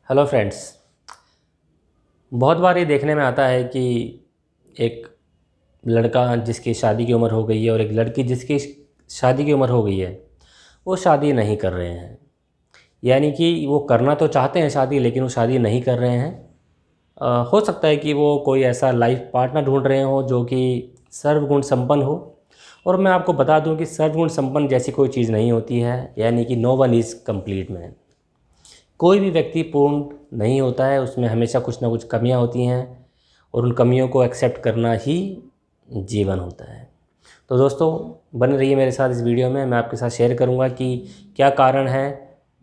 Hello friends. बहुत बार ये देखने में आता है कि एक लड़का जिसकी शादी की उम्र हो गई है और एक लड़की जिसकी शादी की उम्र हो गई है, वो शादी नहीं कर रहे हैं। यानी कि वो करना तो चाहते हैं शादी, लेकिन वो शादी नहीं कर रहे हैं। हो सकता है कि वो कोई ऐसा लाइफ पार्टनर ढूंढ रहे हो जो कि सर्वगुण संपन्न हो। और मैं आपको बता दूं कि सर्वगुण संपन्न जैसी कोई चीज़ नहीं होती है। यानी कि no one is complete man. कोई भी व्यक्ति पूर्ण नहीं होता है, उसमें हमेशा कुछ ना कुछ कमियां होती हैं और उन कमियों को एक्सेप्ट करना ही जीवन होता है। तो दोस्तों, बने रहिए मेरे साथ इस वीडियो में। मैं आपके साथ शेयर करूंगा कि क्या कारण है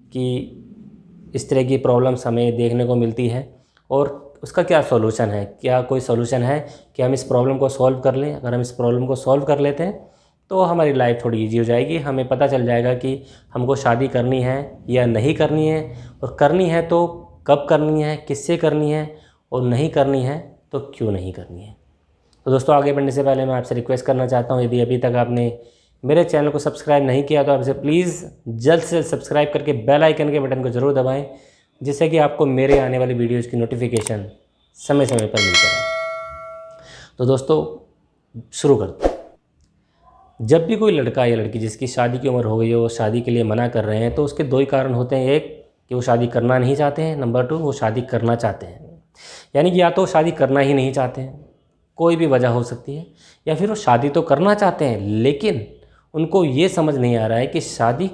कि इस तरह की प्रॉब्लम्स हमें देखने को मिलती है और उसका क्या सॉल्यूशन है। क्या कोई सॉल्यूशन है कि हम इस प्रॉब्लम को सॉल्व कर लें? अगर हम इस प्रॉब्लम को सॉल्व कर लेते हैं तो हमारी लाइफ थोड़ी इजी हो जाएगी। हमें पता चल जाएगा कि हमको शादी करनी है या नहीं करनी है, और करनी है तो कब करनी है, किससे करनी है, और नहीं करनी है तो क्यों नहीं करनी है। तो दोस्तों, आगे बढ़ने से पहले मैं आपसे रिक्वेस्ट करना चाहता हूँ, यदि अभी तक आपने मेरे चैनल को सब्सक्राइब नहीं किया तो आपसे प्लीज़ जल्द से सब्सक्राइब करके बेल आइकन के बटन को ज़रूर दबाएं, जिससे कि आपको मेरे आने वाली वीडियोज़ की नोटिफिकेशन समय समय पर मिलता रहे। तो दोस्तों, शुरू करते हैं। जब भी कोई लड़का या लड़की जिसकी शादी की उम्र हो गई हो, शादी के लिए मना कर रहे हैं, तो उसके दो ही कारण होते हैं। एक कि वो शादी करना नहीं चाहते हैं, नंबर 2 वो शादी करना चाहते हैं। यानी कि या तो शादी करना ही नहीं चाहते हैं, कोई भी वजह हो सकती है, या फिर वो शादी तो करना चाहते हैं लेकिन उनको ये समझ नहीं आ रहा है कि शादी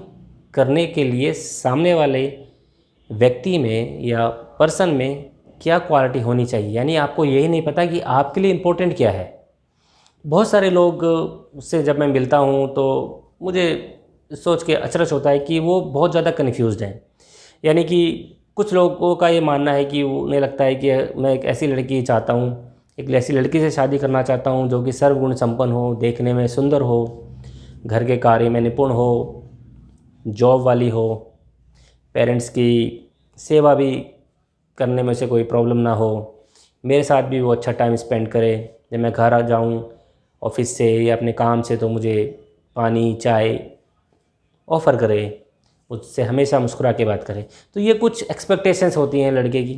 करने के लिए सामने वाले व्यक्ति में या पर्सन में क्या क्वालिटी होनी चाहिए। यानी आपको यही नहीं पता कि आपके लिए इम्पोर्टेंट क्या है। बहुत सारे लोग से जब मैं मिलता हूँ तो मुझे सोच के अचरज होता है कि वो बहुत ज़्यादा कन्फ्यूज्ड हैं। यानी कि कुछ लोगों का ये मानना है कि उन्हें लगता है कि मैं एक ऐसी लड़की चाहता हूँ, एक ऐसी लड़की से शादी करना चाहता हूँ जो कि सर्वगुण संपन्न हो, देखने में सुंदर हो, घर के कार्य में निपुण हो, जॉब वाली हो, पेरेंट्स की सेवा भी करने में से कोई प्रॉब्लम ना हो, मेरे साथ भी वो अच्छा टाइम स्पेंड करे। जब मैं घर आ जाऊँ ऑफिस से या अपने काम से तो मुझे पानी चाय ऑफ़र करे, मुझसे हमेशा मुस्कुरा के बात करे। तो ये कुछ एक्सपेक्टेशंस होती हैं लड़के की,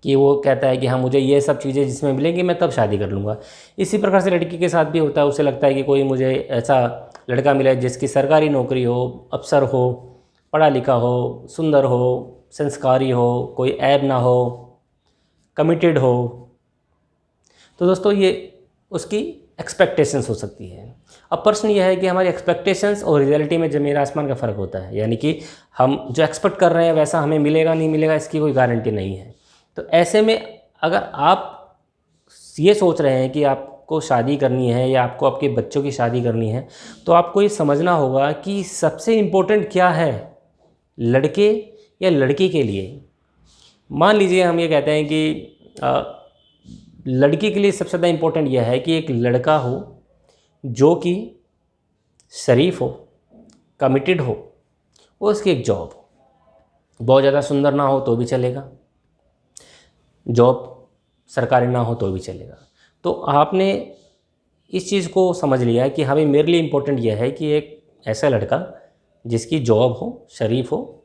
कि वो कहता है कि हाँ, मुझे ये सब चीज़ें जिसमें मिलेंगी मैं तब शादी कर लूँगा। इसी प्रकार से लड़की के साथ भी होता है। उसे लगता है कि कोई मुझे ऐसा लड़का मिले जिसकी सरकारी नौकरी हो, अफसर हो, पढ़ा लिखा हो, सुंदर हो, संस्कारी हो, कोई ऐब ना हो, कमिटेड हो। तो दोस्तों, ये उसकी एक्सपेक्टेशंस हो सकती है। अब प्रश्न यह है कि हमारी एक्सपेक्टेशंस और रियलिटी में ज़मीन आसमान का फ़र्क होता है। यानी कि हम जो एक्सपेक्ट कर रहे हैं वैसा हमें मिलेगा नहीं मिलेगा, इसकी कोई गारंटी नहीं है। तो ऐसे में अगर आप ये सोच रहे हैं कि आपको शादी करनी है या आपको आपके बच्चों की शादी करनी है, तो आपको ये समझना होगा कि सबसे इम्पोर्टेंट क्या है लड़के या लड़की के लिए। मान लीजिए हम ये कहते हैं कि लड़की के लिए सबसे ज़्यादा इम्पोर्टेंट यह है कि एक लड़का हो जो कि शरीफ हो, कमिटेड हो, और उसकी एक जॉब हो। बहुत ज़्यादा सुंदर ना हो तो भी चलेगा, जॉब सरकारी ना हो तो भी चलेगा। तो आपने इस चीज़ को समझ लिया कि हमें मेरे लिए इम्पोर्टेंट यह है कि एक ऐसा लड़का जिसकी जॉब हो, शरीफ हो,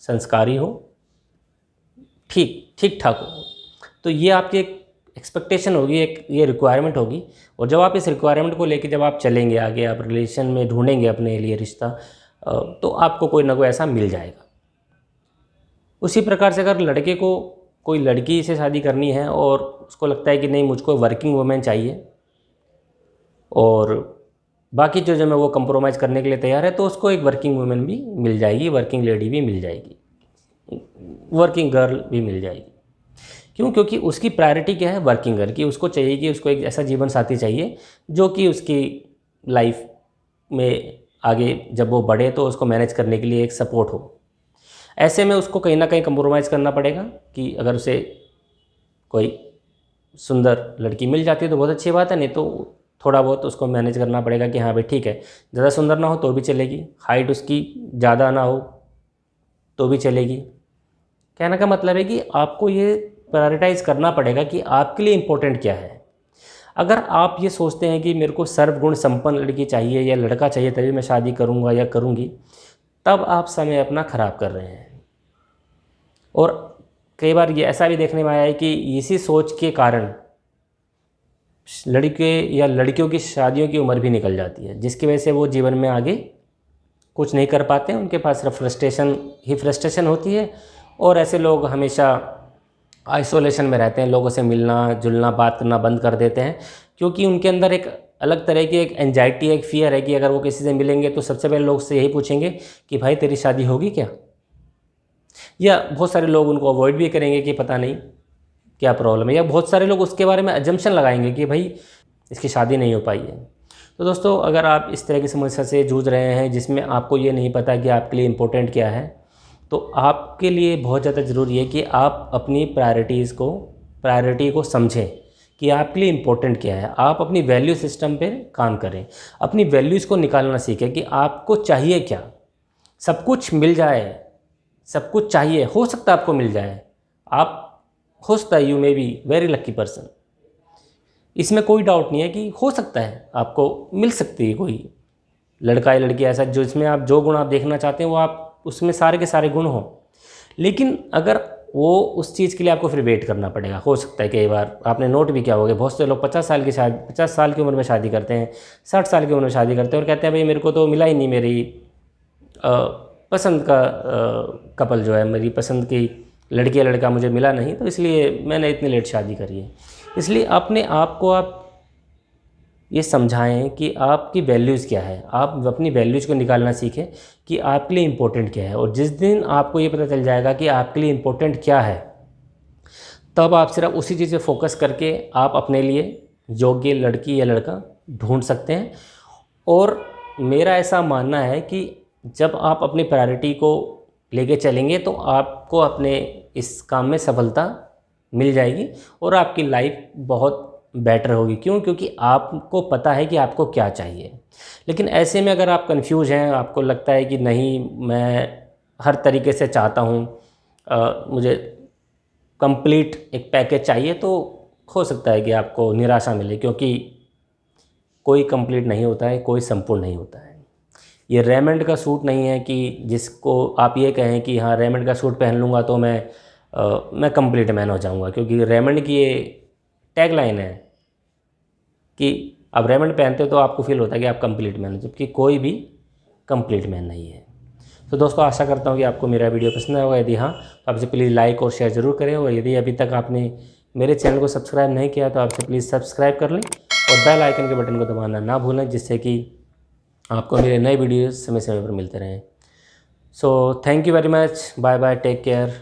संस्कारी हो, ठीक ठाक हो। तो ये आपकी एक एक्सपेक्टेशन होगी, एक ये रिक्वायरमेंट होगी। और जब आप इस रिक्वायरमेंट को लेके जब आप चलेंगे आगे, आप रिलेशन में ढूंढेंगे अपने लिए रिश्ता, तो आपको कोई ना कोई ऐसा मिल जाएगा। उसी प्रकार से अगर लड़के को कोई लड़की से शादी करनी है और उसको लगता है कि नहीं, मुझको वर्किंग वुमेन चाहिए और बाकी चीज़ों में वो कंप्रोमाइज़ करने के लिए तैयार है, तो उसको एक वर्किंग वुमेन भी मिल जाएगी, वर्किंग लेडी भी मिल जाएगी, वर्किंग गर्ल भी मिल जाएगी। क्यों? क्योंकि उसकी प्रायोरिटी क्या है? वर्किंग गर्ल की। उसको चाहिए कि उसको एक ऐसा जीवन साथी चाहिए जो कि उसकी लाइफ में आगे जब वो बढ़े तो उसको मैनेज करने के लिए एक सपोर्ट हो। ऐसे में उसको कहीं ना कहीं कंप्रोमाइज़ करना पड़ेगा कि अगर उसे कोई सुंदर लड़की मिल जाती है तो बहुत अच्छी बात है, नहीं तो थोड़ा बहुत उसको मैनेज करना पड़ेगा कि हाँ भाई ठीक है, ज़्यादा सुंदर ना हो तो भी चलेगी, हाइट उसकी ज़्यादा ना हो तो भी चलेगी। कहने का मतलब है कि आपको ये प्रायोरिटाइज़ करना पड़ेगा कि आपके लिए इम्पोर्टेंट क्या है। अगर आप ये सोचते हैं कि मेरे को सर्वगुण संपन्न लड़की चाहिए या लड़का चाहिए तभी मैं शादी करूँगा या करूँगी, तब आप समय अपना ख़राब कर रहे हैं। और कई बार ये ऐसा भी देखने में आया है कि इसी सोच के कारण लड़के या लड़कियों की शादियों की उम्र भी निकल जाती है, जिसकी वजह से वो जीवन में आगे कुछ नहीं कर पाते हैं। उनके पास सिर्फ फ्रस्ट्रेशन होती है और ऐसे लोग हमेशा आइसोलेशन में रहते हैं, लोगों से मिलना जुलना बात करना बंद कर देते हैं, क्योंकि उनके अंदर एक अलग तरह की एक एंजाइटी, एक फियर है कि अगर वो किसी से मिलेंगे तो सबसे पहले लोग से यही पूछेंगे कि भाई तेरी शादी होगी क्या, या बहुत सारे लोग उनको अवॉइड भी करेंगे कि पता नहीं क्या प्रॉब्लम है, या बहुत सारे लोग उसके बारे में अजम्पशन लगाएंगे कि भाई इसकी शादी नहीं हो पाई है। तो दोस्तों, अगर आप इस तरह की समस्या से जूझ रहे हैं जिसमें आपको ये नहीं पता कि आपके लिए इम्पोर्टेंट क्या है, तो आपके लिए बहुत ज़्यादा ज़रूरी है कि आप अपनी प्रायोरिटी को समझें कि आपके लिए इम्पोर्टेंट क्या है। आप अपनी वैल्यू सिस्टम पे काम करें, अपनी वैल्यूज़ को निकालना सीखें कि आपको चाहिए क्या। सब कुछ मिल जाए, सब कुछ चाहिए, हो सकता है आपको मिल जाए, आप हो सकता है you may be very lucky person, इसमें कोई डाउट नहीं है कि हो सकता है आपको मिल सकती है कोई लड़का या लड़की ऐसा जो इसमें आप जो गुण आप देखना चाहते हैं वो आप उसमें सारे के सारे गुण हों। लेकिन अगर वो उस चीज़ के लिए आपको फिर वेट करना पड़ेगा। हो सकता है कई बार आपने नोट भी किया होगा, बहुत से लोग 50 साल की उम्र में शादी करते हैं, 60 साल की उम्र में शादी करते हैं और कहते हैं भाई मेरे को तो मिला ही नहीं मेरी पसंद का कपल जो है, मेरी पसंद की लड़की या लड़का मुझे मिला नहीं, तो इसलिए मैंने इतनी लेट शादी करी है। इसलिए अपने आप को आप ये समझाएं कि आपकी वैल्यूज़ क्या है, आप अपनी वैल्यूज़ को निकालना सीखें कि आपके लिए इम्पोर्टेंट क्या है। और जिस दिन आपको ये पता चल जाएगा कि आपके लिए इम्पोर्टेंट क्या है, तब आप सिर्फ उसी चीज़ पे फोकस करके आप अपने लिए योग्य लड़की या लड़का ढूंढ सकते हैं। और मेरा ऐसा मानना है कि जब आप अपनी प्रायोरिटी को लेके चलेंगे तो आपको अपने इस काम में सफलता मिल जाएगी और आपकी लाइफ बहुत बेटर होगी। क्यों? क्योंकि आपको पता है कि आपको क्या चाहिए। लेकिन ऐसे में अगर आप कंफ्यूज हैं, आपको लगता है कि नहीं मैं हर तरीके से चाहता हूँ, मुझे कंप्लीट एक पैकेज चाहिए, तो हो सकता है कि आपको निराशा मिले, क्योंकि कोई कंप्लीट नहीं होता है, कोई संपूर्ण नहीं होता है। ये रेमंड का सूट नहीं है कि जिसको आप ये कहें कि हाँ रेमंड का सूट पहन लूँगा तो मैं कंप्लीट मैन हो जाऊँगा। क्योंकि रेमंड की ये टैगलाइन है कि आप रेमंड पहनते हो तो आपको फील होता है कि आप कंप्लीट मैन हो, जबकि कोई भी कंप्लीट मैन नहीं है। तो दोस्तों, आशा करता हूँ कि आपको मेरा वीडियो पसंद आया होगा। यदि हाँ तो आपसे प्लीज़ लाइक और शेयर ज़रूर करें, और यदि अभी तक आपने मेरे चैनल को सब्सक्राइब नहीं किया तो आपसे प्लीज़ सब्सक्राइब कर लें और बेल आइकन के बटन को दबाना ना भूलें, जिससे कि आपको मेरे नए वीडियोस समय समय पर मिलते रहें। So thank you very much, bye bye, take care.